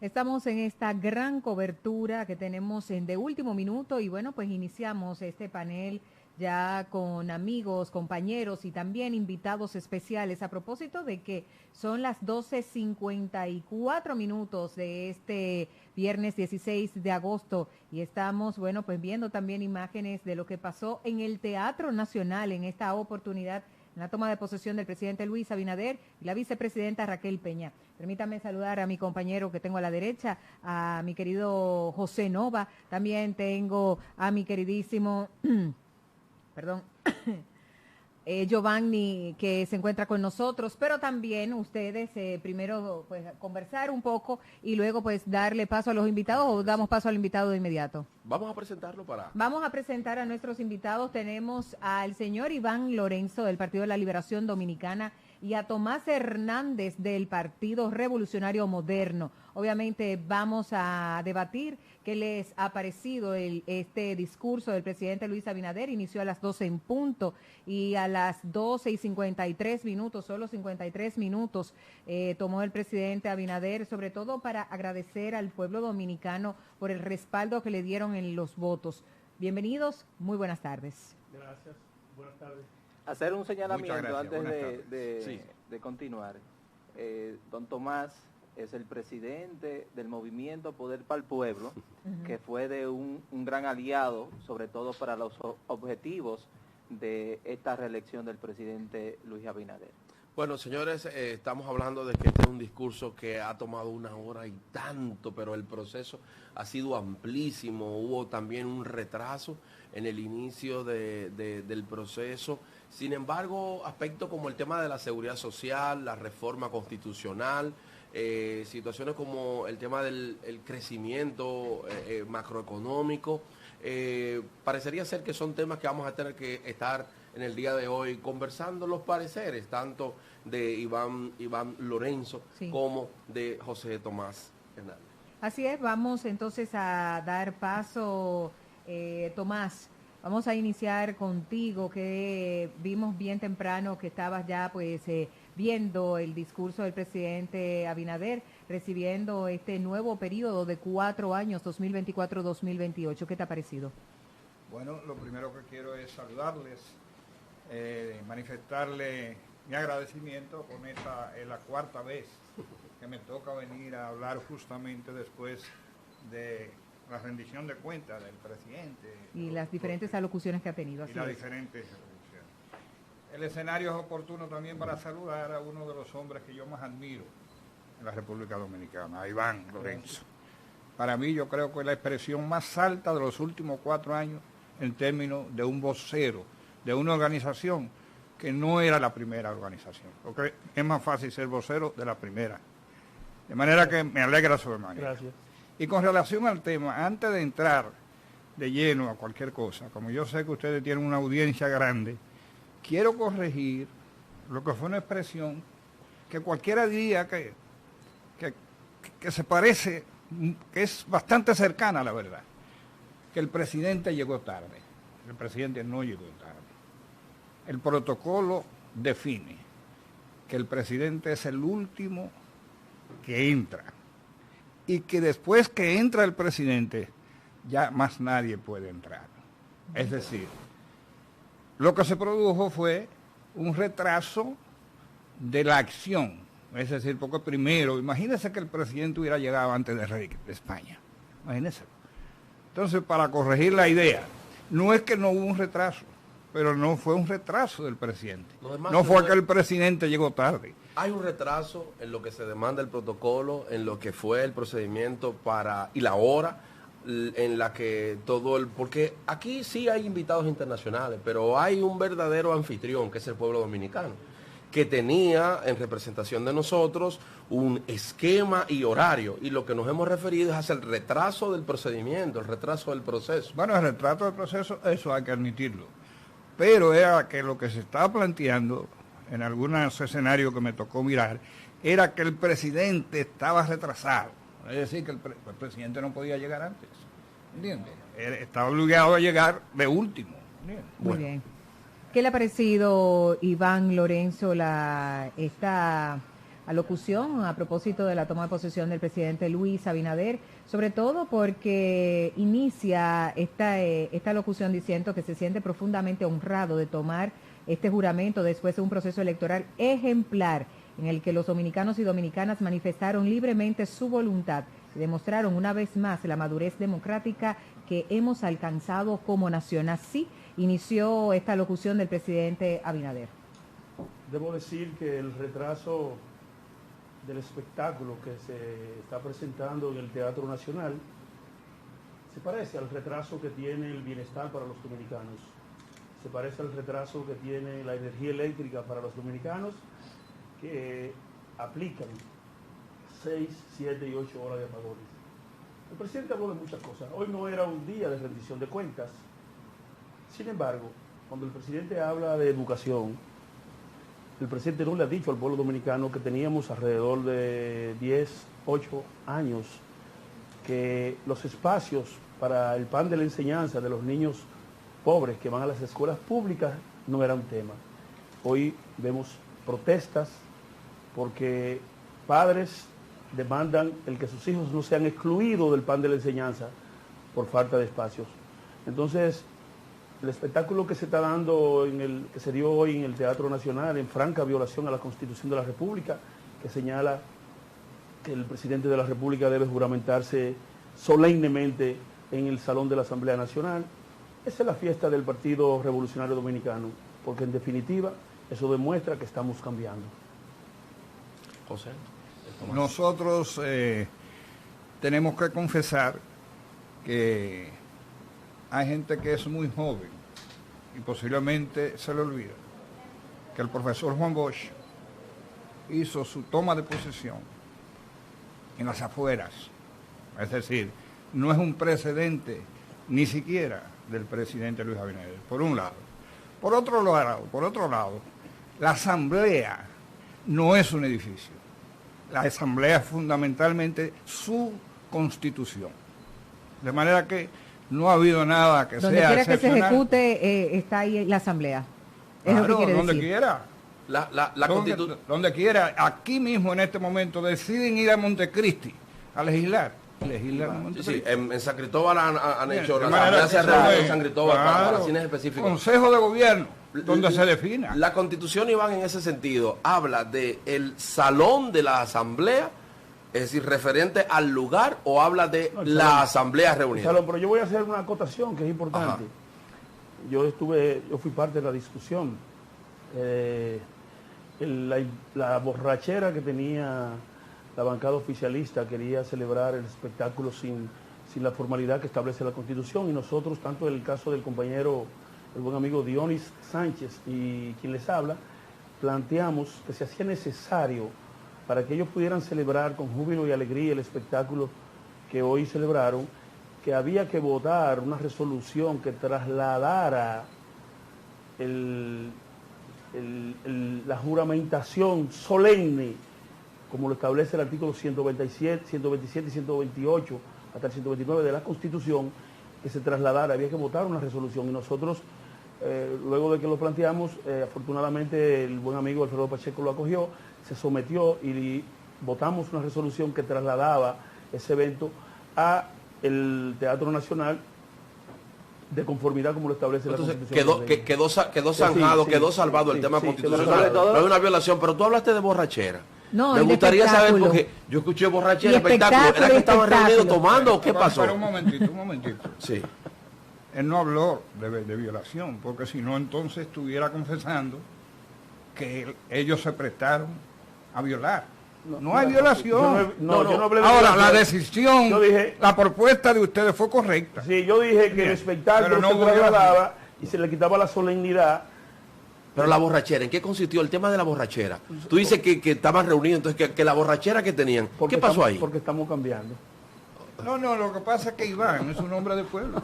Estamos en esta gran cobertura que tenemos en De Último Minuto y bueno, pues iniciamos este panel ya con amigos, compañeros y también invitados especiales a propósito de que son las 12:54 de este viernes 16 de agosto y estamos, bueno, pues viendo también imágenes de lo que pasó en el Teatro Nacional en esta oportunidad, en la toma de posesión del presidente Luis Abinader y la vicepresidenta Raquel Peña. Permítame saludar a mi compañero que tengo a la derecha, a mi querido José Nova, también tengo a mi queridísimo, perdón, Giovanni, que se encuentra con nosotros, pero también ustedes primero pues conversar un poco y luego pues darle paso a los invitados o damos paso al invitado de inmediato. Vamos a presentarlo para... Vamos a presentar a nuestros invitados. Tenemos al señor Iván Lorenzo del Partido de la Liberación Dominicana y a Tomás Hernández del Partido Revolucionario Moderno. Obviamente vamos a debatir qué les ha parecido este discurso del presidente Luis Abinader. Inició a las 12 en punto y a las 12:53, solo 53 minutos, tomó el presidente Abinader, sobre todo para agradecer al pueblo dominicano por el respaldo que le dieron en los votos. Bienvenidos, muy buenas tardes. Gracias, buenas tardes. Hacer un señalamiento antes Sí. de continuar. Don Tomás es el presidente del movimiento Poder para el Pueblo, que fue de un gran aliado, sobre todo para los objetivos de esta reelección del presidente Luis Abinader. Bueno, señores, estamos hablando de que este es un discurso que ha tomado 1 hora y tanto, pero el proceso ha sido amplísimo. Hubo también un retraso en el inicio del proceso. Sin embargo, aspectos como el tema de la seguridad social, la reforma constitucional, situaciones como el tema del crecimiento macroeconómico, parecería ser que son temas que vamos a tener que estar en el día de hoy conversando los pareceres, tanto de Iván Lorenzo como de José Tomás Hernández. Así es, vamos entonces a dar paso, Tomás. Vamos a iniciar contigo, que vimos bien temprano que estabas ya pues viendo el discurso del presidente Abinader, recibiendo este nuevo periodo de 4 años, 2024-2028. ¿Qué te ha parecido? Bueno, lo primero que quiero es saludarles, manifestarle mi agradecimiento. Con esta es la 4ª vez que me toca venir a hablar justamente después de la rendición de cuentas del presidente. Y las diferentes alocuciones que ha tenido. Y las diferentes alocuciones. El escenario es oportuno también para saludar a uno de los hombres que yo más admiro en la República Dominicana, a Iván Lorenzo. Para mí, yo creo que es la expresión más alta de los últimos 4 años en términos de un vocero, de una organización que no era la primera organización, porque es más fácil ser vocero de la primera. De manera que me alegra sobremanera. Gracias. Y con relación al tema, antes de entrar de lleno a cualquier cosa, como yo sé que ustedes tienen una audiencia grande, quiero corregir lo que fue una expresión que cualquiera diría que se parece, que es bastante cercana a la verdad, que el presidente llegó tarde. El presidente no llegó tarde. El protocolo define que el presidente es el último que entra y que después que entra el presidente ya más nadie puede entrar. Es decir, lo que se produjo fue un retraso de la acción. Es decir, porque primero, imagínense que el presidente hubiera llegado antes de rey de España. Imagínense. Entonces, para corregir la idea, no es que no hubo un retraso, pero no fue un retraso del presidente. No fue que el presidente llegó tarde. Hay un retraso en lo que se demanda el protocolo, en lo que fue el procedimiento y la hora en la que porque aquí sí hay invitados internacionales, pero hay un verdadero anfitrión que es el pueblo dominicano, que tenía en representación de nosotros un esquema y horario, y lo que nos hemos referido es hacia el retraso del procedimiento, el retraso del proceso. Bueno, el retraso del proceso, eso hay que admitirlo, pero era que lo que se estaba planteando en algunos escenarios que me tocó mirar, era que el presidente estaba retrasado, es decir, que el presidente no podía llegar antes, ¿entiendes? Estaba obligado a llegar de último, ¿entiendes? Muy bien. ¿Qué le ha parecido, Iván Lorenzo, esta alocución a propósito de la toma de posesión del presidente Luis Abinader, sobre todo porque inicia esta locución diciendo que se siente profundamente honrado de tomar este juramento después de un proceso electoral ejemplar en el que los dominicanos y dominicanas manifestaron libremente su voluntad y demostraron una vez más la madurez democrática que hemos alcanzado como nación. Así inició esta locución del presidente Abinader. Debo decir que el retraso del espectáculo que se está presentando en el Teatro Nacional se parece al retraso que tiene el bienestar para los dominicanos, se parece al retraso que tiene la energía eléctrica para los dominicanos, que aplican 6, 7 y 8 horas de apagones. El presidente habló de muchas cosas. Hoy no era un día de rendición de cuentas. Sin embargo, cuando el presidente habla de educación, el presidente no le ha dicho al pueblo dominicano que teníamos alrededor de 10, 8 años que los espacios para el pan de la enseñanza de los niños pobres que van a las escuelas públicas no era un tema. Hoy vemos protestas porque padres demandan el que sus hijos no sean excluidos del pan de la enseñanza por falta de espacios. Entonces, el espectáculo que se está dando, que se dio hoy en el Teatro Nacional, en franca violación a la Constitución de la República, que señala que el presidente de la República debe juramentarse solemnemente en el Salón de la Asamblea Nacional, esa es la fiesta del Partido Revolucionario Dominicano, porque en definitiva eso demuestra que estamos cambiando. José. Nosotros tenemos que confesar que hay gente que es muy joven y posiblemente se le olvida que el profesor Juan Bosch hizo su toma de posesión en las afueras. Es decir, no es un precedente ni siquiera del presidente Luis Abinader, por un lado. Por otro lado, la asamblea no es un edificio. La asamblea es fundamentalmente su constitución. De manera que no ha habido nada que donde sea quiera que se excepcional. ejecute, está ahí la asamblea. Es Claro, lo que quiere donde decir. quiera. Donde quiera. Aquí mismo, en este momento, deciden ir a Montecristi a legislar. En Montecristi. Sí, en San Cristóbal han hecho, de la manera asamblea se que reúne eso en San Cristóbal claro, para fines específicos. Consejo de Gobierno, donde se defina. La Constitución, Iván, en ese sentido, habla de el salón de la asamblea, es decir, referente al lugar, o habla de la asamblea reunida. Salón, pero yo voy a hacer una acotación que es importante. Ajá. Yo fui parte de la discusión. La borrachera que tenía la bancada oficialista quería celebrar el espectáculo sin la formalidad que establece la Constitución, y nosotros, tanto en el caso del compañero, el buen amigo Dionis Sánchez y quien les habla, planteamos que se hacía necesario para que ellos pudieran celebrar con júbilo y alegría el espectáculo que hoy celebraron, que había que votar una resolución que trasladara la juramentación solemne, como lo establece el artículo 127 y 128, hasta el 129 de la Constitución, que se trasladara, había que votar una resolución. Y nosotros, luego de que lo planteamos, afortunadamente el buen amigo Alfredo Pacheco lo acogió, se sometió y votamos una resolución que trasladaba ese evento a el Teatro Nacional de conformidad como lo establece Entonces, la Constitución. quedó zanjado, quedó salvado el tema constitucional. No es una violación, pero tú hablaste de borrachera. No, me gustaría saber, porque yo escuché borrachera, espectáculo. ¿Era que estaban reunidos tomando o qué pasó? Pero un momentito. Sí. Él no habló de violación, porque si no, entonces estuviera confesando que ellos se prestaron a violar. No hay violación. Yo no hablé de Ahora, violación. la decisión, Yo dije, la propuesta de ustedes fue correcta. sí, yo dije que el espectáculo pero no se hubo trasladaba y se le quitaba la solemnidad. Pero la borrachera, ¿en qué consistió el tema de la borrachera? Tú dices que estaban reunidos, entonces que la borrachera que tenían, ¿qué pasó ahí? Porque estamos cambiando. No, lo que pasa es que Iván es un hombre de pueblo.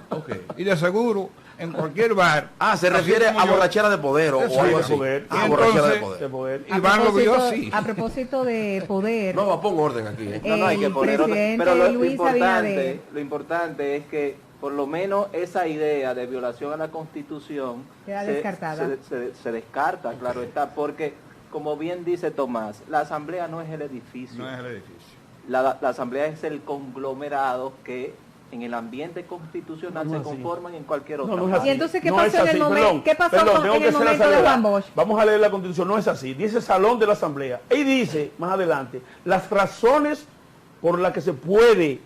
Y de seguro, en cualquier bar... Se refiere a borrachera de poder o Sí, algo de así. poder. Borrachera de Entonces, poder. Iván lo vio así. A propósito de poder, No, pon orden aquí. No, hay que el poner orden. presidente Pero lo Luis Abinader. importante es que por lo menos esa idea de violación a la Constitución Queda descartada. se descarta, claro está, porque como bien dice Tomás, la asamblea no es el edificio. No es el edificio. La asamblea es el conglomerado que en el ambiente constitucional se conforman en cualquier otra no es parte. así. Y entonces, ¿qué No pasó es en el así, momento? ¿Qué pasó tengo en que el hacer la momento de salvedad. Juan Bosch? Vamos a leer la Constitución, no es así. Dice Salón de la Asamblea. Y dice, más adelante, las razones por las que se puede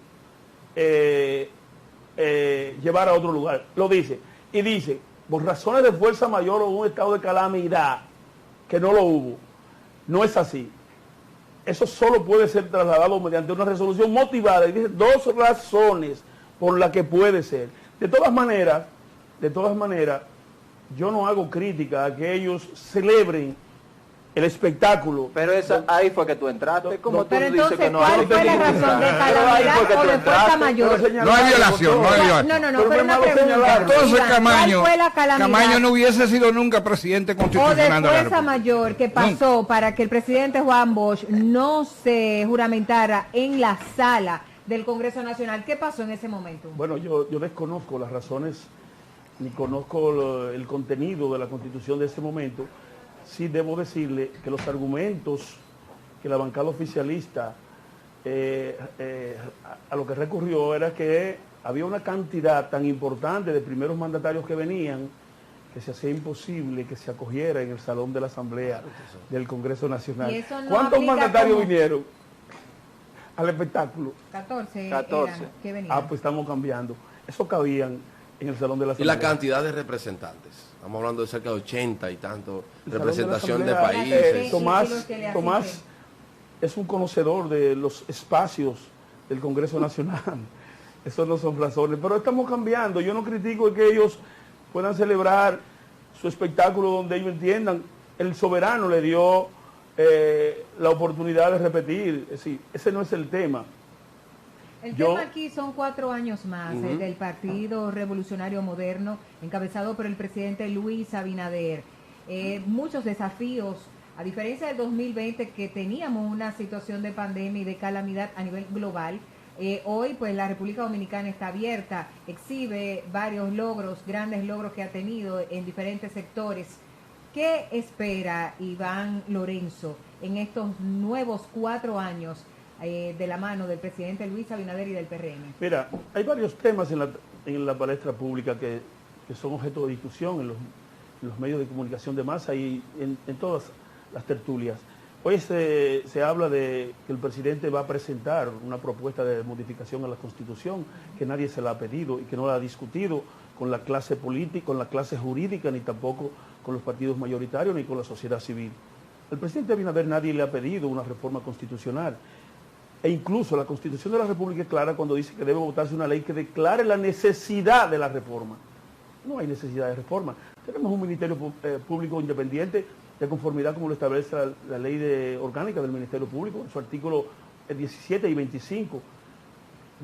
llevar a otro lugar. Lo dice. Y dice, por razones de fuerza mayor o un estado de calamidad, que no lo hubo. No es así. Eso solo puede ser trasladado mediante una resolución motivada. Y dice 2 razones por las que puede ser. De todas maneras, yo no hago crítica a que ellos celebren el espectáculo. Pero ahí fue que tú entraste. Como tú Pero dices entonces, que no ¿cuál hay fue la razón? ¿De calamidad o de fuerza mayor? No hay violación, no hay violación. No, pero una pregunta. Entonces Iván, Camaño, ¿cuál fue la calamidad? Camaño no hubiese sido nunca presidente O constitucional de de la fuerza República. mayor que pasó para que el presidente Juan Bosch no se juramentara en la sala del Congreso Nacional. ¿Qué pasó en ese momento? Bueno, yo desconozco las razones, ni conozco el contenido de la Constitución de ese momento. Sí debo decirle que los argumentos que la bancada oficialista a lo que recurrió era que había una cantidad tan importante de primeros mandatarios que venían que se hacía imposible que se acogiera en el Salón de la Asamblea del Congreso Nacional. Y eso no ¿Cuántos aplica mandatarios como- vinieron al espectáculo? 14. 14. eran que venían. Pues estamos cambiando. Eso cabían en el Salón de la Y Asamblea. la cantidad de representantes. Estamos hablando de cerca de 80 y tanto. El Salón de la Representación de Asamblea, países. Sí, Tomás, y los que le Tomás asisten. es un conocedor de los espacios del Congreso Nacional. Eso no son razones, pero estamos cambiando. Yo no critico que ellos puedan celebrar su espectáculo donde ellos entiendan. El soberano le dio la oportunidad de repetir. Es decir, ese no es el tema. El Yo- tema aquí son 4 años más del Partido Revolucionario Moderno, encabezado por el presidente Luis Abinader. Muchos desafíos, a diferencia del 2020, que teníamos una situación de pandemia y de calamidad a nivel global. Hoy, pues, la República Dominicana está abierta, exhibe varios logros, grandes logros que ha tenido en diferentes sectores. ¿Qué espera Iván Lorenzo en estos nuevos 4 años de la mano del presidente Luis Abinader y del PRM? Mira, hay varios temas en la palestra pública que son objeto de discusión en los medios de comunicación de masa y en todas las tertulias. Hoy se habla de que el presidente va a presentar una propuesta de modificación a la Constitución que nadie se la ha pedido y que no la ha discutido con la clase política, con la clase jurídica, ni tampoco con los partidos mayoritarios, ni con la sociedad civil. Al presidente Abinader nadie le ha pedido una reforma constitucional. E incluso la Constitución de la República es clara cuando dice que debe votarse una ley que declare la necesidad de la reforma. No hay necesidad de reforma. Tenemos un Ministerio Público independiente de conformidad como lo establece la ley orgánica del Ministerio Público, en su artículo 17 y 25,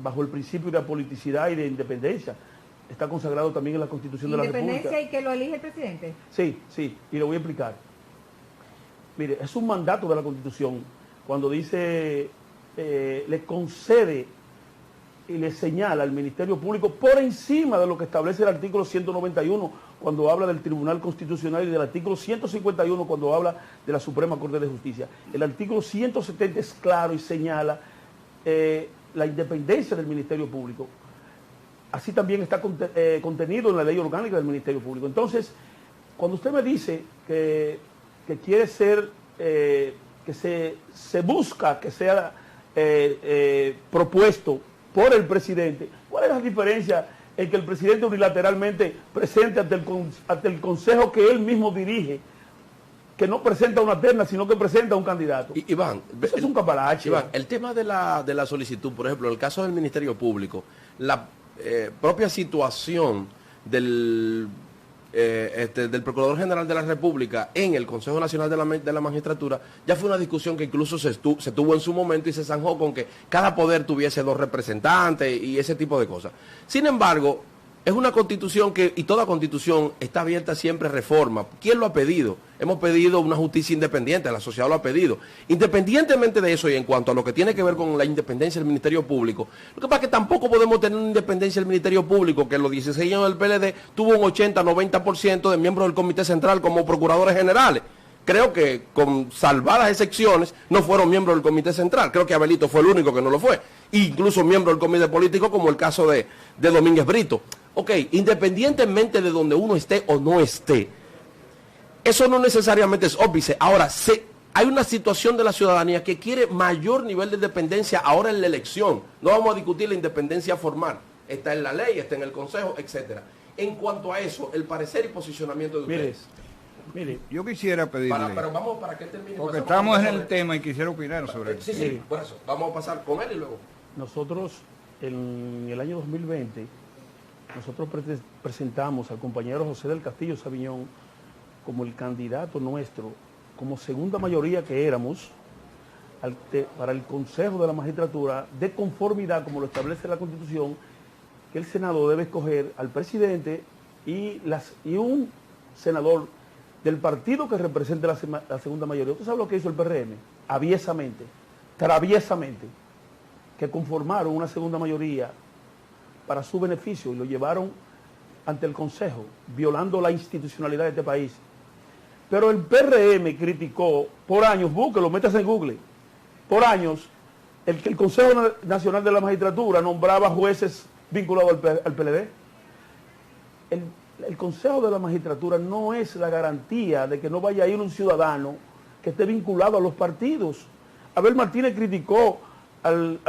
bajo el principio de apoliticidad y de independencia. Está consagrado también en la Constitución de la República. ¿Independencia y que lo elige el presidente? Sí, y lo voy a explicar. Mire, es un mandato de la Constitución cuando dice, le concede y le señala al Ministerio Público por encima de lo que establece el artículo 191 cuando habla del Tribunal Constitucional y del artículo 151 cuando habla de la Suprema Corte de Justicia. El artículo 170 es claro y señala la independencia del Ministerio Público. Así también está contenido en la ley orgánica del Ministerio Público. Entonces, cuando usted me dice que quiere ser, que se busca que sea propuesto por el presidente, ¿cuál es la diferencia en que el presidente unilateralmente presente ante el Consejo que él mismo dirige, que no presenta una terna, sino que presenta un candidato? Iván, eso es un caparache. Iván, el tema de la solicitud, por ejemplo, en el caso del Ministerio Público, la propia situación del Procurador General de la República en el Consejo Nacional de la Magistratura ya fue una discusión que incluso se tuvo en su momento y se zanjó con que cada poder tuviese 2 representantes y ese tipo de cosas. Sin embargo, es una constitución y toda constitución está abierta siempre a reforma. ¿Quién lo ha pedido? Hemos pedido una justicia independiente, la sociedad lo ha pedido. Independientemente de eso y en cuanto a lo que tiene que ver con la independencia del Ministerio Público, lo que pasa es que tampoco podemos tener una independencia del Ministerio Público, que los 16 años del PLD tuvo un 80-90% de miembros del Comité Central como procuradores generales. creo que con salvadas excepciones no fueron miembros del comité central. Creo que Abelito fue el único que no lo fue. Incluso miembro del comité político, como el caso de Domínguez Brito. Ok, independientemente de donde uno esté o no esté, eso no necesariamente es óbice. Ahora, hay una situación de la ciudadanía que quiere mayor nivel de independencia ahora en la elección. No vamos a discutir la independencia formal. Está en la ley, está en el Consejo, etcétera. En cuanto a eso, el parecer y posicionamiento de ustedes. Mire, yo quisiera pedirle... Pero vamos para que termine. Porque estamos en el tema y quisiera opinar sobre eso. Sí, por eso. Vamos a pasar con él y luego. Nosotros, en el año 2020, nosotros presentamos al compañero José del Castillo Sabiñón como el candidato nuestro, como segunda mayoría que éramos, para el Consejo de la Magistratura, de conformidad, como lo establece la Constitución, que el Senado debe escoger al presidente y un senador del partido que represente la segunda mayoría. ¿Usted sabe lo que hizo el PRM? Aviesamente, traviesamente, que conformaron una segunda mayoría para su beneficio y lo llevaron ante el Consejo, violando la institucionalidad de este país. Pero el PRM criticó por años, búsquelo, métase en Google, por años, que el Consejo Nacional de la Magistratura nombraba jueces vinculados al PLD. El Consejo de la Magistratura no es la garantía de que no vaya a ir un ciudadano que esté vinculado a los partidos. Abel Martínez criticó al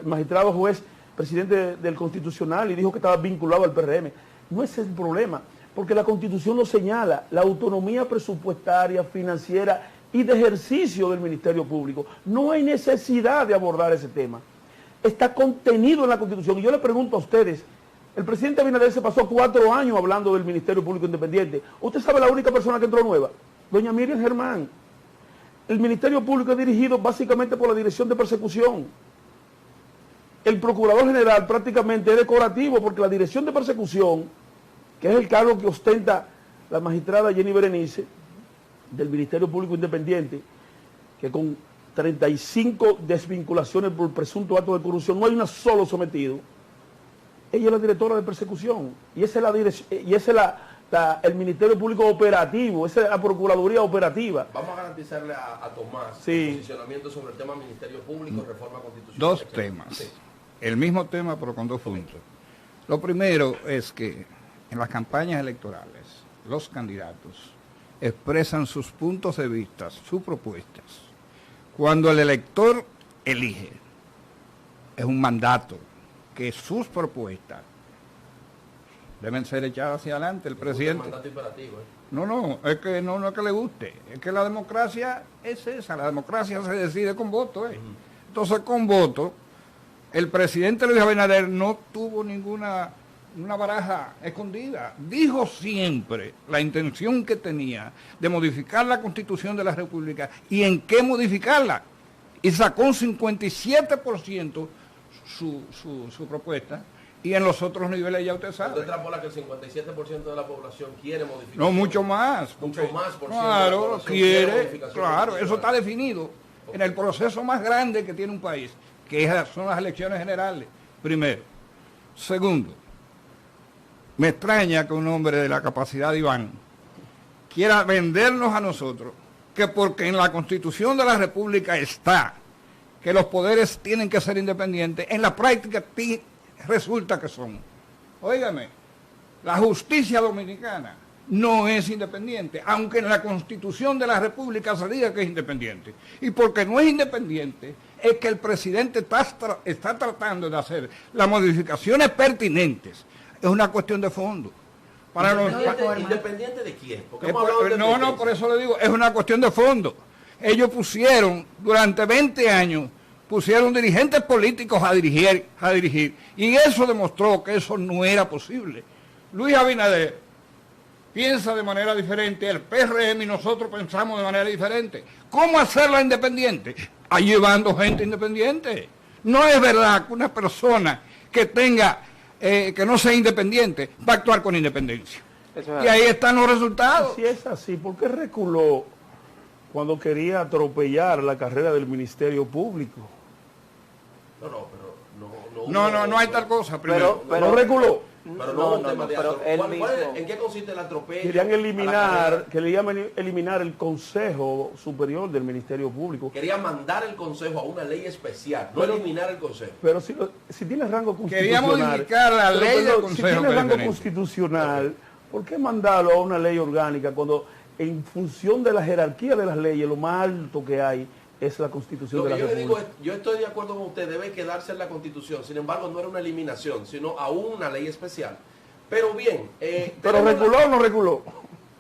magistrado juez, presidente del Constitucional, y dijo que estaba vinculado al PRM. No ese es el problema, porque la Constitución lo señala, la autonomía presupuestaria, financiera y de ejercicio del Ministerio Público. No hay necesidad de abordar ese tema. Está contenido en la Constitución. Y yo le pregunto a ustedes, el presidente Abinader se pasó 4 años hablando del Ministerio Público Independiente. ¿Usted sabe la única persona que entró nueva? Doña Miriam Germán. El Ministerio Público es dirigido básicamente por la Dirección de Persecución. El Procurador General prácticamente es decorativo porque la Dirección de Persecución, que es el cargo que ostenta la magistrada Jenny Berenice, del Ministerio Público Independiente, que con 35 desvinculaciones por presunto acto de corrupción, no hay una solo sometido. Ella es la directora de persecución y esa es el Ministerio Público operativo, esa es la Procuraduría operativa. Vamos a garantizarle a Tomás sí. el posicionamiento sobre el tema Ministerio Público, reforma constitucional. Dos temas, sí. El mismo tema pero con dos puntos. Lo primero es que en las campañas electorales los candidatos expresan sus puntos de vista, sus propuestas. Cuando el elector elige, es un mandato que sus propuestas deben ser echadas hacia adelante. El presidente... mandato imperativo, No, es que no es que le guste, es que la democracia es esa, la democracia se decide con voto. Entonces, con voto, el presidente Luis Abinader no tuvo ninguna baraja escondida. Dijo siempre la intención que tenía de modificar la Constitución de la República y en qué modificarla. Y sacó un 57% su propuesta, y en los otros niveles ya usted sabe. Usted extrapola que el 57% de la población quiere modificar. No, mucho más. Mucho más por ciento. Claro, quiere, claro, eso está definido en el proceso más grande que tiene un país, que son las elecciones generales, primero. Segundo, me extraña que un hombre de la capacidad de Iván quiera vendernos a nosotros que porque en la Constitución de la República está que los poderes tienen que ser independientes, en la práctica resulta que son. Óigame, la justicia dominicana no es independiente, aunque en la Constitución de la República se diga que es independiente. Y porque no es independiente, es que el presidente está tratando de hacer las modificaciones pertinentes. Es una cuestión de fondo. ¿Independiente de quién? Por eso le digo, es una cuestión de fondo. Ellos pusieron, durante 20 años, pusieron dirigentes políticos a dirigir, y eso demostró que eso no era posible. Luis Abinader piensa de manera diferente, el PRM y nosotros pensamos de manera diferente. ¿Cómo hacerla independiente? Llevando gente independiente. No es verdad que una persona que tenga, que no sea independiente, va a actuar con independencia. Y ahí están los resultados. Si es así, ¿por qué reculó cuando quería atropellar la carrera del Ministerio Público? No hay tal cosa. Primero. Pero reculó. Pero no, un tema de pero él mismo... ¿En qué consiste el atropello? Querían eliminar el Consejo Superior del Ministerio Público. Querían mandar el Consejo a una ley especial, no eliminar el Consejo. Pero si tiene rango constitucional... Quería modificar la ley del Consejo. Si tiene rango constitucional, ¿por qué mandarlo a una ley orgánica cuando en función de la jerarquía de las leyes, lo más alto que hay es la Constitución de la República? Yo le digo, yo estoy de acuerdo con usted, debe quedarse en la Constitución. Sin embargo, no era una eliminación, sino aún una ley especial. Pero bien... ¿Pero reculó o no reculó?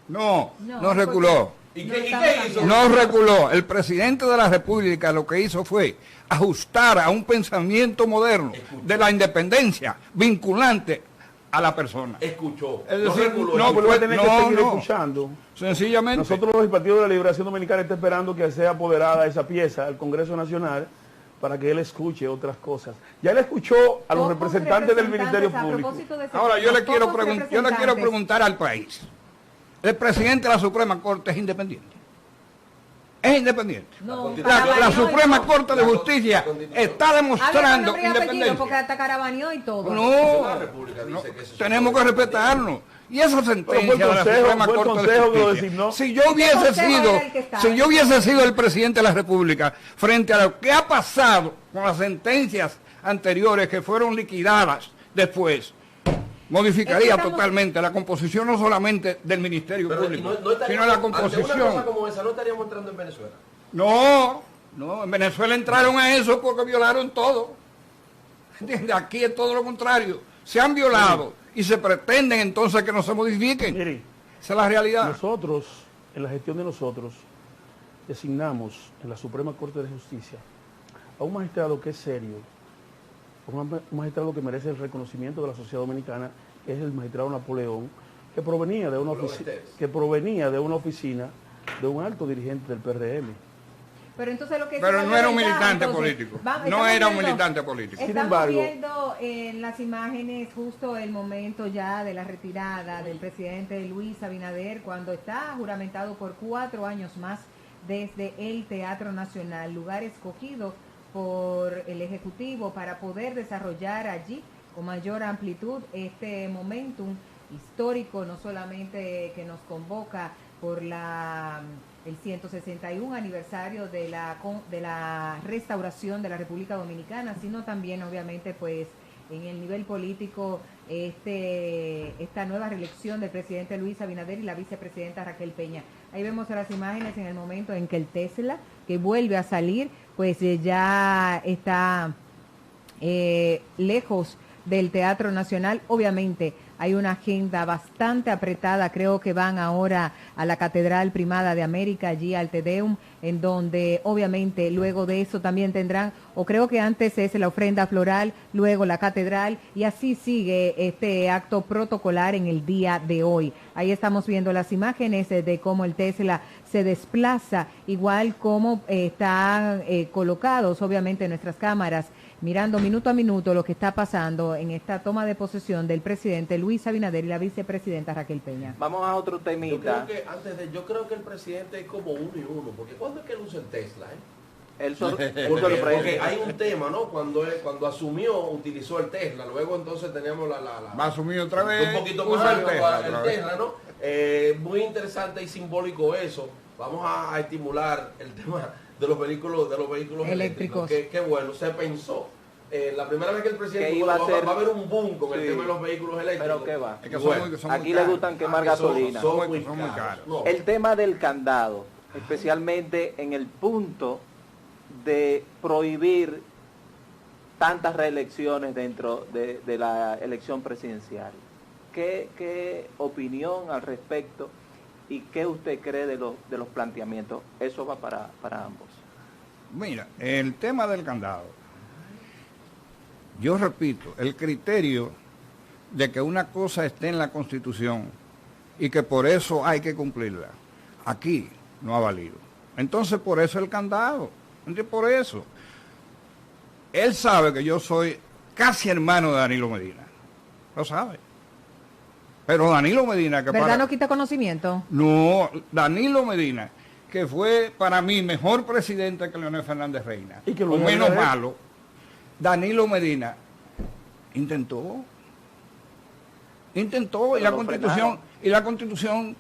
No reculó. ¿Y qué hizo? No reculó. El presidente de la República lo que hizo fue ajustar a un pensamiento moderno de la independencia vinculante a la persona. Escuchó. Es decir, No, pero va a tener que seguir escuchando. Sencillamente. Nosotros, el Partido de la Liberación Dominicana, está esperando que sea apoderada esa pieza al Congreso Nacional para que él escuche otras cosas. Ya él escuchó a los representantes del Ministerio Público. Ahora, yo le quiero preguntar al país. ¿El presidente de la Suprema Corte es independiente? ¿Es independiente? No, La Suprema Corte de Justicia está demostrando independencia. Porque hasta Carabaneó y todo. No, tenemos que respetarnos. Y esa sentencia de la Suprema Corte de Justicia, si yo hubiese sido el presidente de la República, frente a lo que ha pasado con las sentencias anteriores que fueron liquidadas después, modificaría totalmente la composición no solamente del Ministerio Público, sino la composición. Ante una cosa como esa, ¿no estaríamos entrando en Venezuela? No, en Venezuela entraron a eso porque violaron todo. ¿Entiendes? Aquí es todo lo contrario. Se han violado y se pretenden entonces que no se modifiquen. Mire, esa es la realidad. Nosotros, en la gestión de nosotros, designamos en la Suprema Corte de Justicia a un magistrado que es serio, un magistrado que merece el reconocimiento de la sociedad dominicana, que es el magistrado Napoleón, que provenía de una oficina de un alto dirigente del PRM. Pero entonces lo que no era un militante político. No era un militante político. Estamos viendo en las imágenes justo el momento ya de la retirada del presidente Luis Abinader, cuando está juramentado por 4 años más desde el Teatro Nacional, lugar escogido por el Ejecutivo para poder desarrollar allí con mayor amplitud este momentum histórico, no solamente que nos convoca por el 161 aniversario de la restauración de la República Dominicana, sino también obviamente pues en el nivel político esta nueva reelección del presidente Luis Abinader y la vicepresidenta Raquel Peña. Ahí vemos las imágenes en el momento en que el Tesla, que vuelve a salir, pues ya está lejos del Teatro Nacional. Obviamente hay una agenda bastante apretada, creo que van ahora a la Catedral Primada de América, allí al Te Deum, en donde obviamente luego de eso también tendrán, o creo que antes es la ofrenda floral, luego la catedral, y así sigue este acto protocolar en el día de hoy. Ahí estamos viendo las imágenes de cómo el Tesla se desplaza, igual como están colocados obviamente nuestras cámaras, mirando minuto a minuto lo que está pasando en esta toma de posesión del presidente Luis Abinader y la vicepresidenta Raquel Peña. Vamos a otro temita. Yo creo que el presidente es como uno y uno, porque ¿cuándo es que él usa el Tesla? Porque hay un tema, ¿no? Cuando asumió, utilizó el Tesla, luego entonces teníamos va a asumir otra vez, un poquito más el Tesla, ¿no? Muy interesante y simbólico eso. Vamos a estimular el tema de los vehículos eléctricos. Qué bueno, se pensó. La primera vez que el presidente va a haber un boom con el tema de los vehículos eléctricos. Pero qué va. Es que son aquí le gustan quemar gasolina. Son muy caros. No. El tema del candado, especialmente en el punto de prohibir tantas reelecciones dentro de la elección presidencial. ¿Qué opinión al respecto y qué usted cree de los planteamientos? Eso va para ambos. Mira, el tema del candado, yo repito, el criterio de que una cosa esté en la Constitución y que por eso hay que cumplirla, aquí no ha valido. Entonces por eso el candado, por eso. Él sabe que yo soy casi hermano de Danilo Medina, lo sabe. Pero Danilo Medina... ¿Verdad no quita conocimiento? No, Danilo Medina, que fue para mí mejor presidente que Leonel Fernández Reina, ¿y que o menos malo, Danilo Medina intentó Intentó, y Pero la lo Constitución,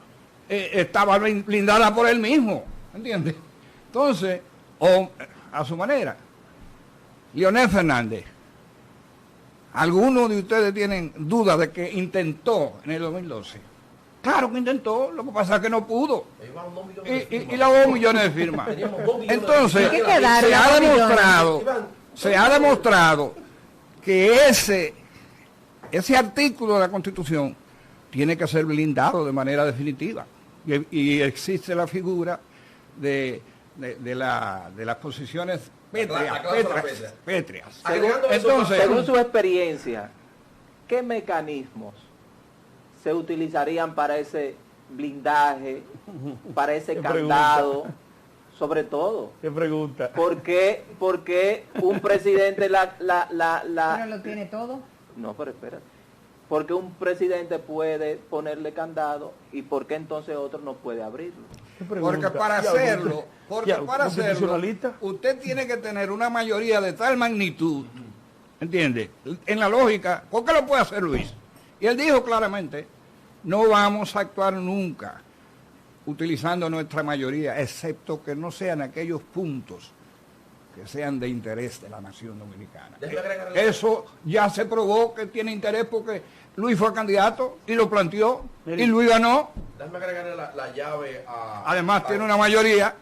estaba blindada por él mismo, ¿entiendes? Entonces, a su manera, Leonel Fernández, ¿algunos de ustedes tienen dudas de que intentó en el 2012? Claro que intentó, lo que pasa es que no pudo. Y las 2 millones de firmas. Entonces, se ha demostrado que ese artículo de la Constitución tiene que ser blindado de manera definitiva. Y existe la figura de las posiciones pétreas. Entonces, según su experiencia, ¿qué mecanismos se utilizarían para ese blindaje, para ese candado? Sobre todo. ¿Qué pregunta? ¿Por qué un presidente ¿Pero lo tiene todo? No, pero espérate. ¿Por qué un presidente puede ponerle candado y por qué entonces otro no puede abrirlo? Porque para hacerlo, usted tiene que tener una mayoría de tal magnitud, ¿entiende? En la lógica, ¿por qué lo puede hacer Luis? Y él dijo claramente, no vamos a actuar nunca utilizando nuestra mayoría, excepto que no sean aquellos puntos que sean de interés de la nación dominicana. Eso ya se probó que tiene interés porque Luis fue candidato y lo planteó y Luis ganó. Déjame agregarle la llave a... Además tiene una mayoría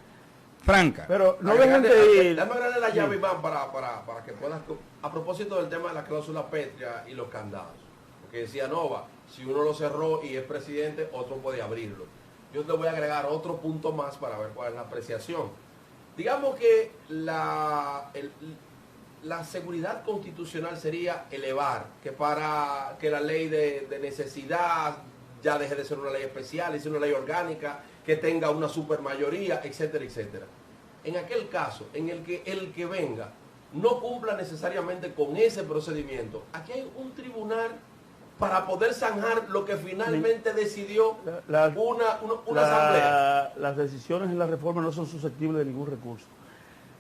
franca. Pero no dejen de ir. Déjame agregarle la llave, Iván, para que puedas... A propósito del tema de la cláusula pétrea y los candados. Porque decía Nova, si uno lo cerró y es presidente, otro puede abrirlo. Yo te voy a agregar otro punto más para ver cuál es la apreciación. Digamos que la seguridad constitucional sería elevar, que para que la ley de necesidad ya deje de ser una ley especial y sea una ley orgánica, que tenga una supermayoría, etcétera, etcétera. En aquel caso, en el que venga no cumpla necesariamente con ese procedimiento, aquí hay un tribunal para poder zanjar lo que finalmente decidió una asamblea. Las decisiones en la reforma no son susceptibles de ningún recurso.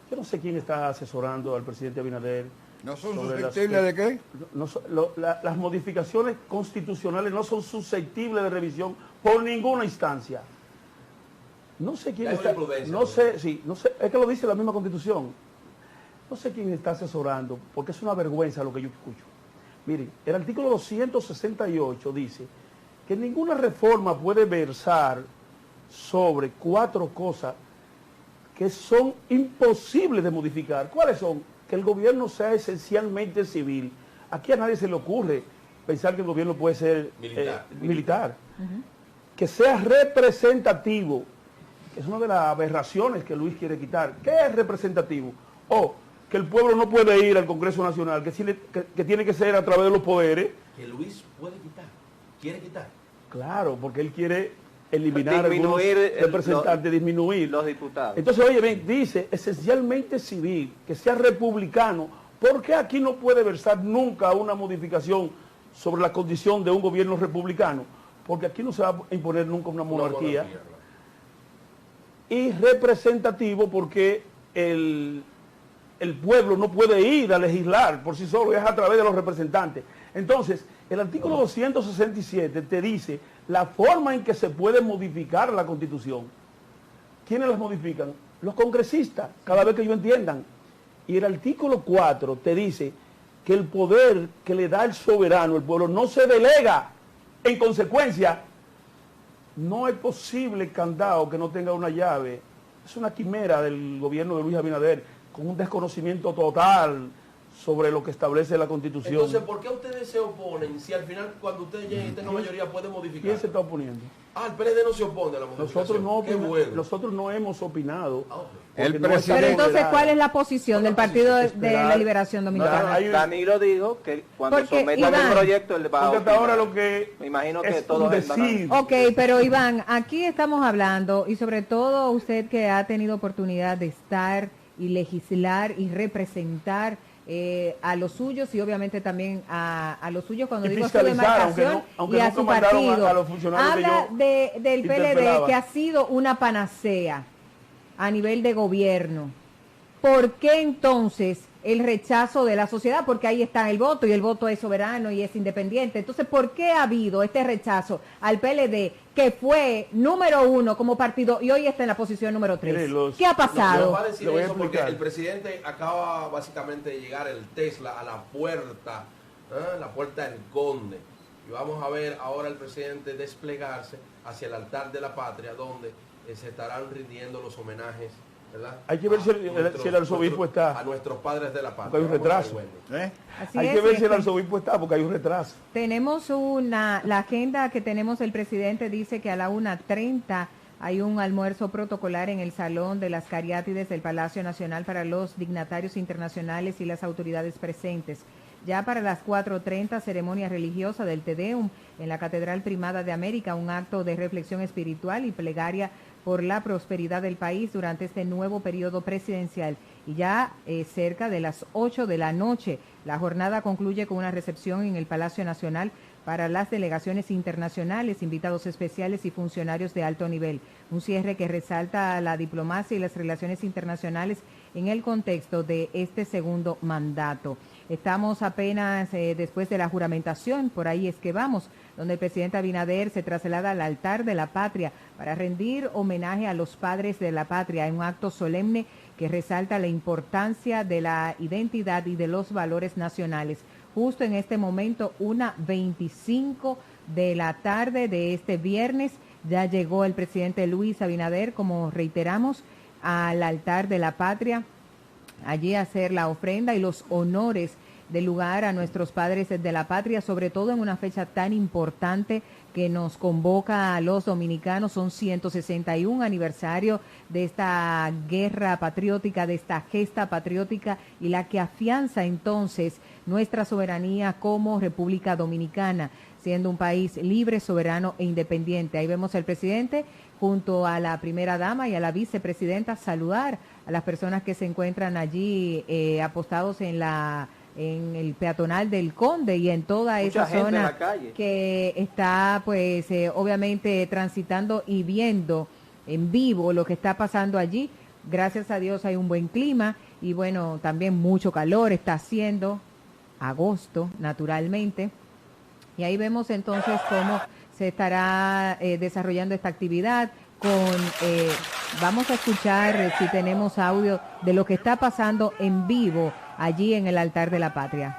Yo no sé quién está asesorando al presidente Abinader. ¿No son susceptibles de qué? Las modificaciones constitucionales no son susceptibles de revisión por ninguna instancia. No sé quién está... No sé, es que lo dice la misma Constitución. No sé quién está asesorando, porque es una vergüenza lo que yo escucho. Miren, el artículo 268 dice que ninguna reforma puede versar sobre 4 cosas que son imposibles de modificar. ¿Cuáles son? Que el gobierno sea esencialmente civil. Aquí a nadie se le ocurre pensar que el gobierno puede ser militar. Que sea representativo, que es una de las aberraciones que Luis quiere quitar. ¿Qué es representativo? Que el pueblo no puede ir al Congreso Nacional, que tiene que ser a través de los poderes. Que Luis quiere quitar. Claro, porque él quiere eliminar algunos representantes, disminuir los diputados. Entonces, oye, ven, dice esencialmente civil, que sea republicano. ¿Por qué aquí no puede versar nunca una modificación sobre la condición de un gobierno republicano? Porque aquí no se va a imponer nunca una monarquía. Y representativo porque el pueblo no puede ir a legislar por sí solo, es a través de los representantes. Entonces, el artículo 267 te dice la forma en que se puede modificar la Constitución. ¿Quiénes las modifican? Los congresistas, cada vez que ellos entiendan. Y el artículo 4 te dice que el poder que le da el soberano, el pueblo, no se delega. En consecuencia, no es posible candado que no tenga una llave. Es una quimera del gobierno de Luis Abinader, con un desconocimiento total sobre lo que establece la Constitución. Entonces, ¿por qué ustedes se oponen si al final cuando ustedes lleguen y tengan mayoría pueden modificar? ¿Quién se está oponiendo? El PLD no se opone a la modificación. Nosotros no hemos opinado. El Pero entonces, ¿cuál es la posición del Partido de la Liberación Dominicana? Danilo dijo que cuando sometan el proyecto, él va a hasta ahora lo que me imagino que es todos decir. Ok, pero Iván, aquí estamos hablando, y sobre todo usted que ha tenido oportunidad de estar y legislar y representar a los suyos y obviamente también a los suyos cuando digo su demarcación aunque y a su partido. Habla del PLD que ha sido una panacea a nivel de gobierno. ¿Por qué entonces el rechazo de la sociedad, porque ahí está el voto y el voto es soberano y es independiente. Entonces, ¿por qué ha habido este rechazo al PLD, que fue número 1 como partido y hoy está en la posición número 3? ¿Qué ha No, pasado? va a decir Lo voy a eso porque explicar. el presidente acaba básicamente de llegar el Tesla a la puerta del Conde. Y vamos a ver ahora al presidente desplegarse hacia el altar de la patria, donde se estarán rindiendo los homenajes, ¿verdad? Hay que ver si el arzobispo está. A nuestros padres de la patria. Porque hay un retraso. Así Hay es, que ver y si el es que arzobispo está, porque hay un retraso. tenemos la agenda que tenemos, el presidente dice que a la 1:30 hay un almuerzo protocolar en el Salón de las Cariátides del Palacio Nacional para los dignatarios internacionales y las autoridades presentes. Ya para las 4:30, ceremonia religiosa del Te Deum en la Catedral Primada de América, un acto de reflexión espiritual y plegaria por la prosperidad del país durante este nuevo periodo presidencial. Y ya cerca de las 8 de la noche, la jornada concluye con una recepción en el Palacio Nacional para las delegaciones internacionales, invitados especiales y funcionarios de alto nivel. Un cierre que resalta la diplomacia y las relaciones internacionales en el contexto de este segundo mandato. Estamos apenas después de la juramentación, por ahí es que vamos, donde el presidente Abinader se traslada al altar de la patria para rendir homenaje a los padres de la patria en un acto solemne que resalta la importancia de la identidad y de los valores nacionales. Justo en este momento, 1:25 de la tarde de este viernes, ya llegó el presidente Luis Abinader, como reiteramos, al altar de la patria, allí a hacer la ofrenda y los honores del lugar a nuestros padres de la patria, sobre todo en una fecha tan importante que nos convoca a los dominicanos. Son 161 aniversario de esta guerra patriótica, de esta gesta patriótica, y la que afianza entonces nuestra soberanía como República Dominicana, siendo un país libre, soberano e independiente. Ahí vemos al presidente junto a la primera dama y a la vicepresidenta saludar a las personas que se encuentran allí apostados en el peatonal del Conde y en toda esa zona que está pues obviamente transitando y viendo en vivo lo que está pasando allí. Gracias a Dios hay un buen clima y bueno, también mucho calor está haciendo, agosto naturalmente, y ahí vemos entonces cómo se estará desarrollando esta actividad vamos a escuchar si tenemos audio de lo que está pasando en vivo allí en el altar de la patria.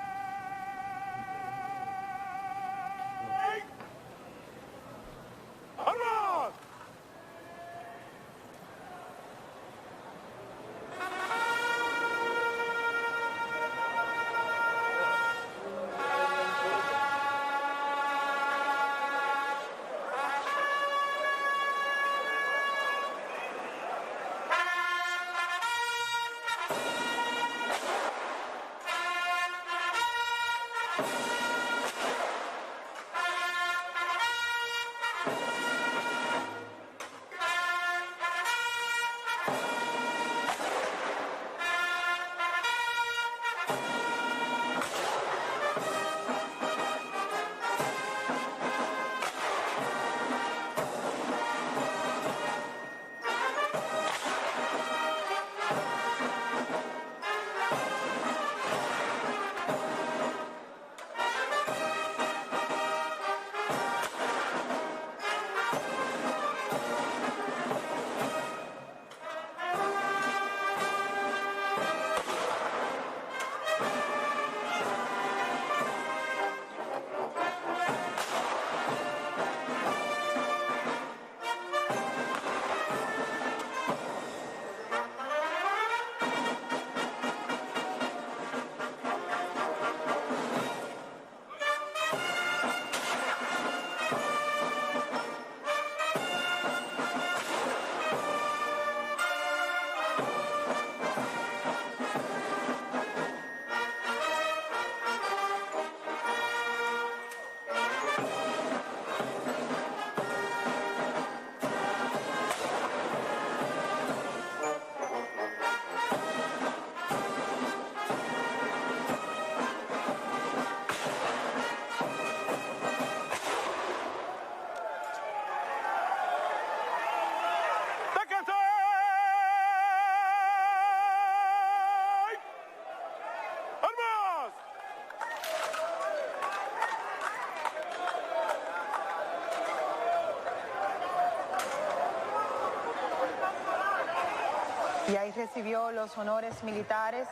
y ahí recibió los honores militares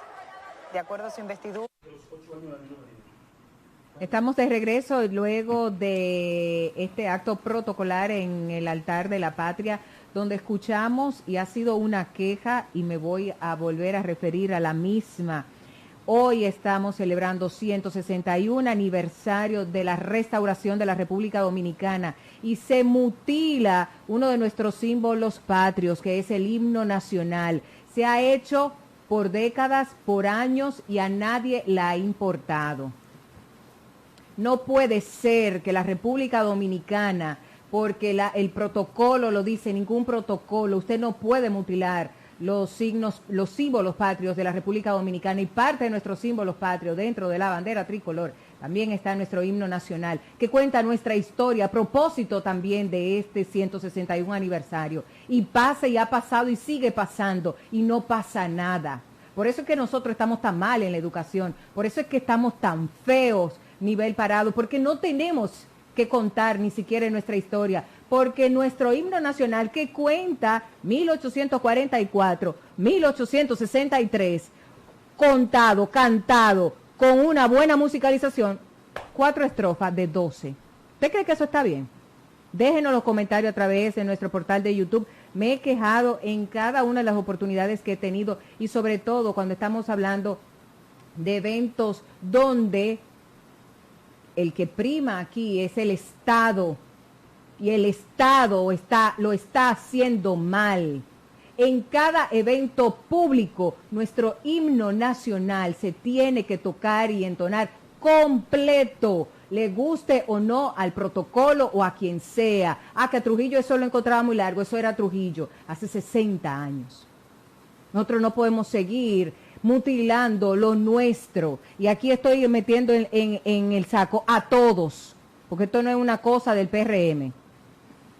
de acuerdo a su investidura. Estamos de regreso luego de este acto protocolar en el altar de la patria, donde escuchamos, y ha sido una queja, y me voy a volver a referir a la misma. Hoy estamos celebrando 161 aniversario de la restauración de la República Dominicana y se mutila uno de nuestros símbolos patrios, que es el himno nacional. Se ha hecho por décadas, por años, y a nadie la ha importado. No puede ser que la República Dominicana, porque el protocolo lo dice, ningún protocolo, usted no puede mutilar los símbolos patrios de la República Dominicana, y parte de nuestros símbolos patrios dentro de la bandera tricolor también está nuestro himno nacional, que cuenta nuestra historia a propósito también de este 161 aniversario. Y pasa y ha pasado y sigue pasando y no pasa nada. Por eso es que nosotros estamos tan mal en la educación, por eso es que estamos tan feos nivel parado, porque no tenemos que contar ni siquiera nuestra historia, porque nuestro himno nacional, que cuenta 1844, 1863, contado, cantado, con una buena musicalización, 4 estrofas de 12. ¿Usted cree que eso está bien? Déjenos los comentarios a través de nuestro portal de YouTube. Me he quejado en cada una de las oportunidades que he tenido, y sobre todo cuando estamos hablando de eventos donde el que prima aquí es el Estado, y el Estado lo está haciendo mal. En cada evento público, nuestro himno nacional se tiene que tocar y entonar completo, le guste o no al protocolo o a quien sea. Que a Trujillo eso lo encontraba muy largo, eso era Trujillo, hace 60 años. Nosotros no podemos seguir mutilando lo nuestro. Y aquí estoy metiendo en el saco a todos, porque esto no es una cosa del PRM.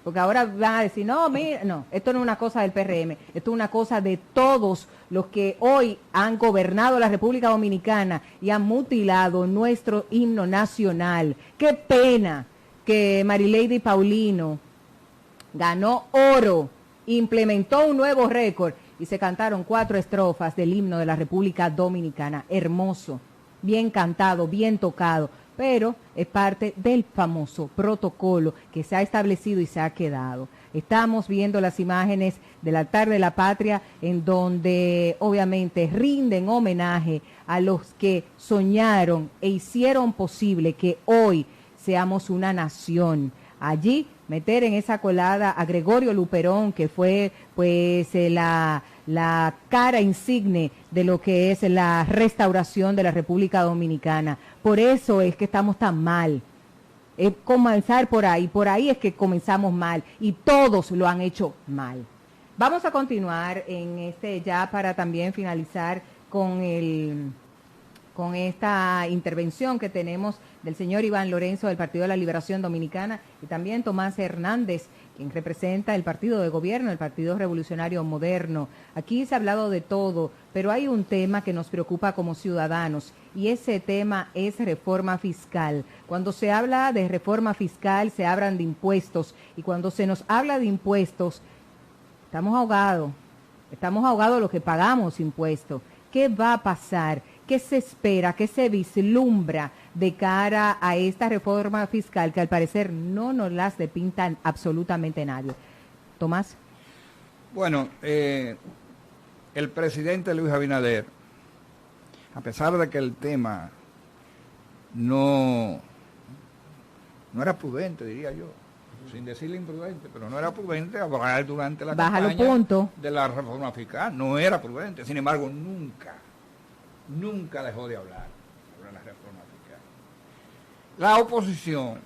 Porque ahora van a decir, no, mira, no, esto no es una cosa del PRM, esto es una cosa de todos los que hoy han gobernado la República Dominicana y han mutilado nuestro himno nacional. Qué pena que Marilady Paulino ganó oro, implementó un nuevo récord y se cantaron 4 estrofas del himno de la República Dominicana. Hermoso, bien cantado, bien tocado, pero es parte del famoso protocolo que se ha establecido y se ha quedado. Estamos viendo las imágenes del altar de la patria, en donde obviamente rinden homenaje a los que soñaron e hicieron posible que hoy seamos una nación. Allí meter en esa colada a Gregorio Luperón, que fue pues la cara insigne de lo que es la restauración de la República Dominicana. Por eso es que estamos tan mal. Es comenzar por ahí es que comenzamos mal, y todos lo han hecho mal. Vamos a continuar ya para también finalizar con esta intervención que tenemos del señor Iván Lorenzo del Partido de la Liberación Dominicana, y también Tomás Hernández, quien representa el partido de gobierno, el Partido Revolucionario Moderno. Aquí se ha hablado de todo, pero hay un tema que nos preocupa como ciudadanos, y ese tema es reforma fiscal. Cuando se habla de reforma fiscal, se hablan de impuestos, y cuando se nos habla de impuestos, estamos ahogados los que pagamos impuestos. ¿Qué va a pasar? ¿Qué se espera? ¿Qué se vislumbra de cara a esta reforma fiscal que al parecer no nos las depintan absolutamente nadie? Tomás. Bueno, el presidente Luis Abinader, a pesar de que el tema no era prudente, diría yo, sin decirle imprudente, pero no era prudente hablar durante la campaña de la reforma fiscal, no era prudente. Sin embargo, nunca dejó de hablar sobre la reforma fiscal. La oposición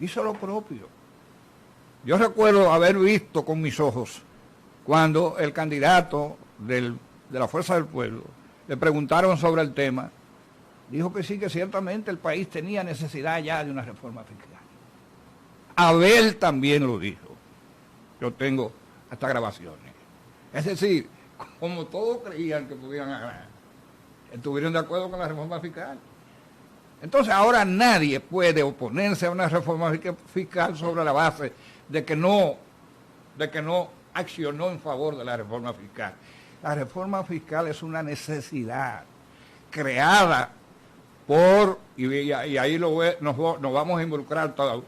hizo lo propio. Yo recuerdo haber visto con mis ojos cuando el candidato de la Fuerza del Pueblo le preguntaron sobre el tema, dijo que sí, que ciertamente el país tenía necesidad ya de una reforma fiscal. Abel también lo dijo. Yo tengo hasta grabaciones. Es decir, como todos creían que podían ganar, estuvieron de acuerdo con la reforma fiscal. Entonces ahora nadie puede oponerse a una reforma fiscal sobre la base de que no accionó en favor de la reforma fiscal. La reforma fiscal es una necesidad creada por, y ahí nos vamos a involucrar todos,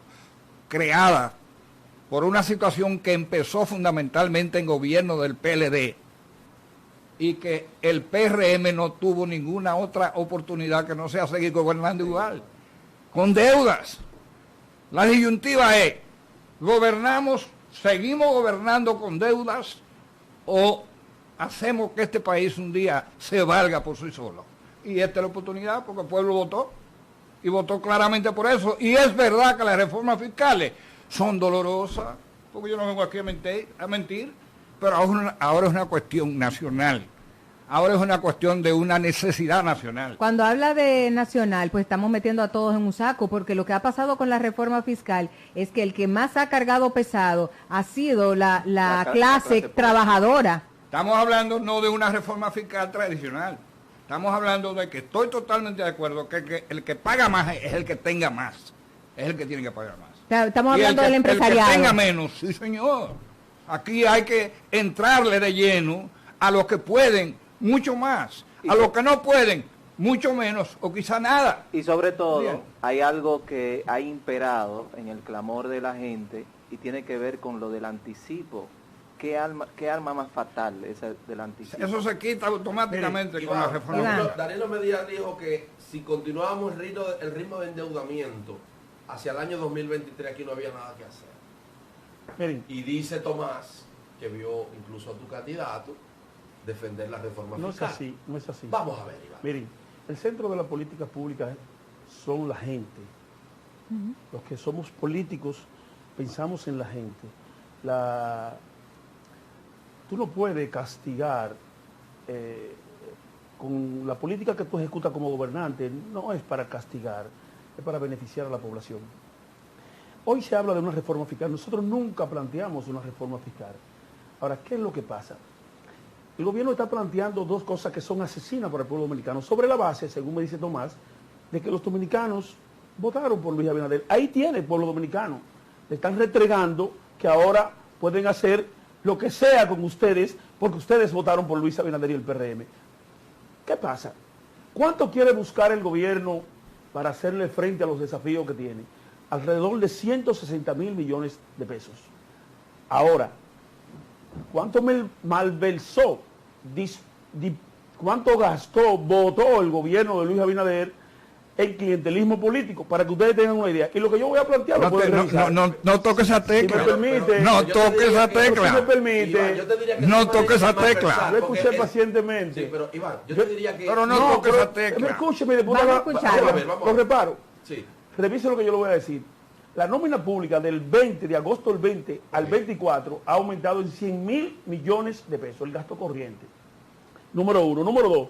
creada por una situación que empezó fundamentalmente en gobierno del PLD y que el PRM no tuvo ninguna otra oportunidad que no sea seguir gobernando igual, con deudas. La disyuntiva es, ¿gobernamos, seguimos gobernando con deudas o hacemos que este país un día se valga por sí solo? Y esta es la oportunidad porque el pueblo votó y votó claramente por eso. Y es verdad que las reformas fiscales son dolorosas, porque yo no vengo aquí a mentir, pero ahora es una cuestión nacional. Ahora es una cuestión de una necesidad nacional. Cuando habla de nacional, pues estamos metiendo a todos en un saco, porque lo que ha pasado con la reforma fiscal es que el que más ha cargado pesado ha sido la clase trabajadora. Estamos hablando no de una reforma fiscal tradicional. Estamos hablando de que estoy totalmente de acuerdo que el que paga más es el que tenga más. Es el que tiene que pagar más. Estamos hablando del empresariado. El que tenga menos, sí señor. Aquí hay que entrarle de lleno a los que pueden mucho más, a los que no pueden mucho menos o quizá nada. Y sobre todo, bien, hay algo que ha imperado en el clamor de la gente y tiene que ver con lo del anticipo. ¿Qué arma más fatal esa del anticipo? Eso se quita automáticamente. Mire, con la reforma. Danilo Medina dijo que si continuábamos el ritmo de endeudamiento hacia el año 2023 aquí no había nada que hacer. Miren, Y dice Tomás, que vio incluso a tu candidato defender la reforma no es fiscal. así, no es así. Vamos a ver, Iván. Miren, el centro de la política pública son la gente. Los que somos políticos pensamos en la gente. Tú no puedes castigar con la política que tú ejecutas como gobernante, no es para castigar, es para beneficiar a la población. Hoy se habla de una reforma fiscal, nosotros nunca planteamos una reforma fiscal. Ahora, ¿qué es lo que pasa? El gobierno está planteando dos cosas que son asesinas para el pueblo dominicano, sobre la base, según me dice Tomás, de que los dominicanos votaron por Luis Abinader. Ahí tiene el pueblo dominicano. Le están retregando que ahora pueden hacer lo que sea con ustedes, porque ustedes votaron por Luis Abinader y el PRM. ¿Qué pasa? ¿Cuánto quiere buscar el gobierno para hacerle frente a los desafíos que tiene? Alrededor de 160.000 millones de pesos. Ahora, ¿cuánto malversó, cuánto gastó, votó el gobierno de Luis Abinader en clientelismo político? Para que ustedes tengan una idea. Y lo que yo voy a plantear... No toque esa tecla. Si me permite... No toque esa tecla. Si me permite... Iván, yo te diría que no toque esa tecla. Yo escuché pacientemente. Sí, pero Iván, yo te diría que... Pero no toque esa tecla. Escúcheme, después Vamos a escuchar. lo reparo. Sí. Revise lo que yo le voy a decir. La nómina pública del 20, de agosto del 20 al 24, ha aumentado en 100.000 millones de pesos, el gasto corriente. Número uno. Número dos,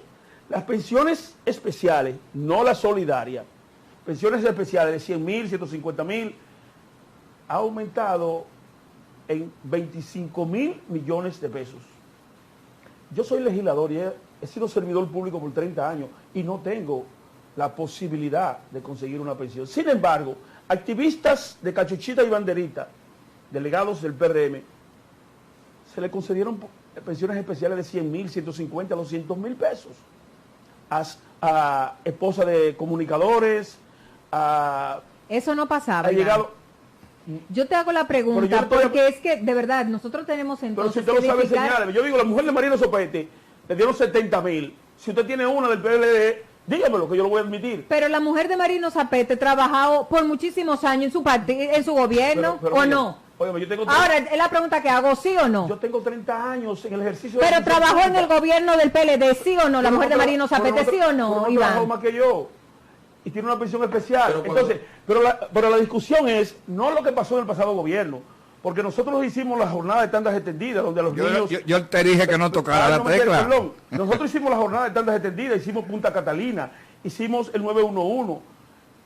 las pensiones especiales, no las solidarias, pensiones especiales de 100.000, 150.000, ha aumentado en 25.000 millones de pesos. Yo soy legislador y he sido servidor público por 30 años y no tengo la posibilidad de conseguir una pensión. Sin embargo, activistas de cachuchita y banderita, delegados del PRM, se le concedieron pensiones especiales de 100.000, 150, 200.000 pesos. A esposa de comunicadores, Eso no pasaba. ha llegado... Yo te hago la pregunta, porque es que, de verdad, nosotros tenemos Pero entonces si usted lo sabe, verificar- señáleme. Yo digo, la mujer de Marino Sopete le dieron 70.000. Si usted tiene una del PLD, dígamelo, que yo lo voy a admitir. Pero la mujer de Marino Zapete trabajado por muchísimos años en su gobierno, Pero ¿o mire, no? óigame, yo tengo Ahora, es la pregunta que hago, ¿sí o no? Yo tengo 30 años en el ejercicio de... Pero la trabajó en el función gobierno del PLD, ¿sí o no? La Pero mujer de Marino Zapete, ¿sí o no, pero trabajó Iván? más que yo. Y tiene una pensión especial. Pero cuando- Entonces, pero la discusión es no lo que pasó en el pasado gobierno. Porque nosotros hicimos la jornada de tandas extendidas, donde a los niños... Yo te dije que no tocara la no me tecla. perdón. Nosotros hicimos la jornada de tandas extendidas, hicimos Punta Catalina, hicimos el 911,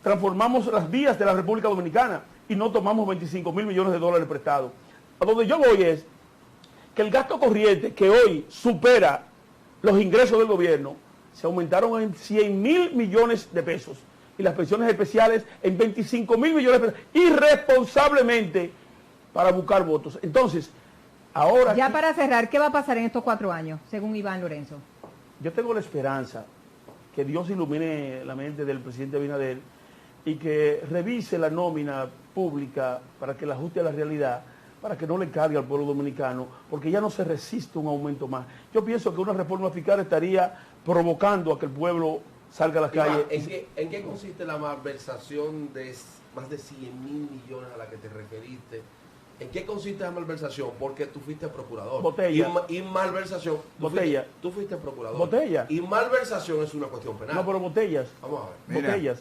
transformamos las vías de la República Dominicana y no tomamos 25.000 millones de dólares prestados. A donde yo voy es que el gasto corriente, que hoy supera los ingresos del gobierno, se aumentaron en 100.000 millones de pesos y las pensiones especiales en 25.000 millones de pesos, irresponsablemente para buscar votos. Entonces, Ahora, Ya para cerrar, ¿qué va a pasar en estos 4 años, según Iván Lorenzo? yo tengo la esperanza que Dios ilumine la mente del presidente Abinader y que revise la nómina pública para que la ajuste a la realidad, para que no le cargue al pueblo dominicano, porque ya no se resiste un aumento más. Yo pienso que una reforma fiscal estaría provocando a que el pueblo salga a las calles. ¿En qué consiste la malversación de más de 100.000 millones a la que te referiste? ¿En qué consiste la malversación? Porque tú fuiste procurador. Botella. Y malversación... Botella. Tú fuiste procurador. Botella. Y malversación es una cuestión penal. No, pero botellas. Vamos a ver. Mira. Botellas.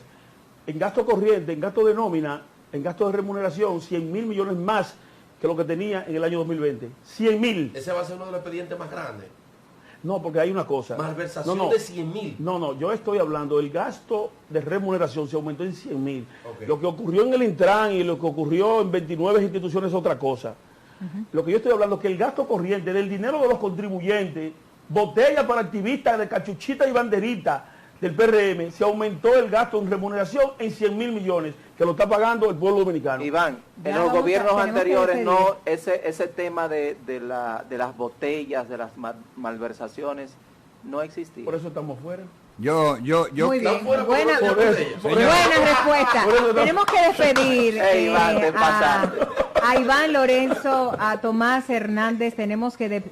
En gasto corriente, en gasto de nómina, en gasto de remuneración, 100.000 millones más que lo que tenía en el año 2020. 100.000. Ese va a ser uno de los expedientes más grandes. No, porque hay una cosa. Malversación No. de 100.000. No, yo estoy hablando, el gasto de remuneración se aumentó en 100.000. Ok. Lo que ocurrió en el Intran y lo que ocurrió en 29 instituciones es otra cosa. Lo que yo estoy hablando es que el gasto corriente del dinero de los contribuyentes, botella para activistas de cachuchita y banderita del PRM, se aumentó el gasto en remuneración en 100.000 millones, que lo está pagando el pueblo dominicano. Iván, Ya en los vamos gobiernos tenemos que anteriores no despedir. ese tema de las botellas, de las malversaciones, no existía. Por eso estamos fuera. Yo Muy bien, fuera por buena, los Por eso, botellas. por eso. buena respuesta. Por eso no- Tenemos que despedir Iván, te pasaste. a Iván Lorenzo, a Tomás Hernández, tenemos que